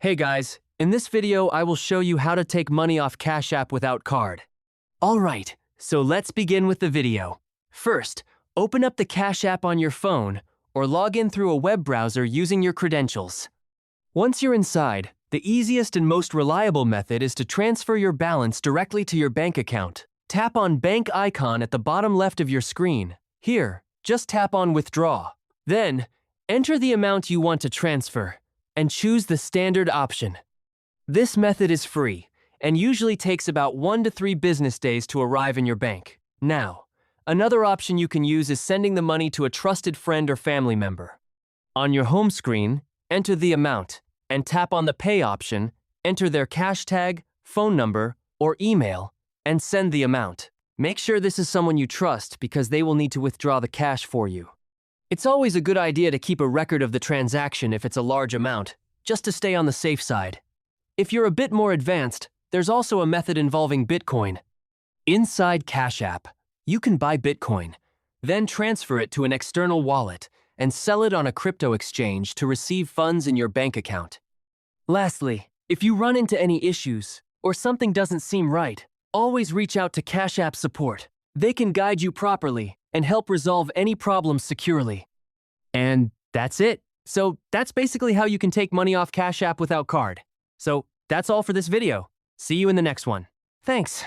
Hey guys, in this video I will show you how to take money off Cash App without card. Alright, so let's begin with the video. First, open up the Cash App on your phone or log in through a web browser using your credentials. Once you're inside, the easiest and most reliable method is to transfer your balance directly to your bank account. Tap on Bank icon at the bottom left of your screen. Here, just tap on Withdraw. Then, enter the amount you want to transfer and choose the standard option. This method is free and usually takes about 1 to 3 business days to arrive in your bank. Now, another option you can use is sending the money to a trusted friend or family member. On your home screen, enter the amount and tap on the Pay option, enter their cash tag, phone number, or email, and send the amount. Make sure this is someone you trust because they will need to withdraw the cash for you. It's always a good idea to keep a record of the transaction if it's a large amount, just to stay on the safe side. If you're a bit more advanced, there's also a method involving Bitcoin. Inside Cash App, you can buy Bitcoin, then transfer it to an external wallet and sell it on a crypto exchange to receive funds in your bank account. Lastly, if you run into any issues or something doesn't seem right, always reach out to Cash App support. They can guide you properly and help resolve any problems securely. And that's it. So that's basically how you can take money off Cash App without card. So that's all for this video. See you in the next one. Thanks.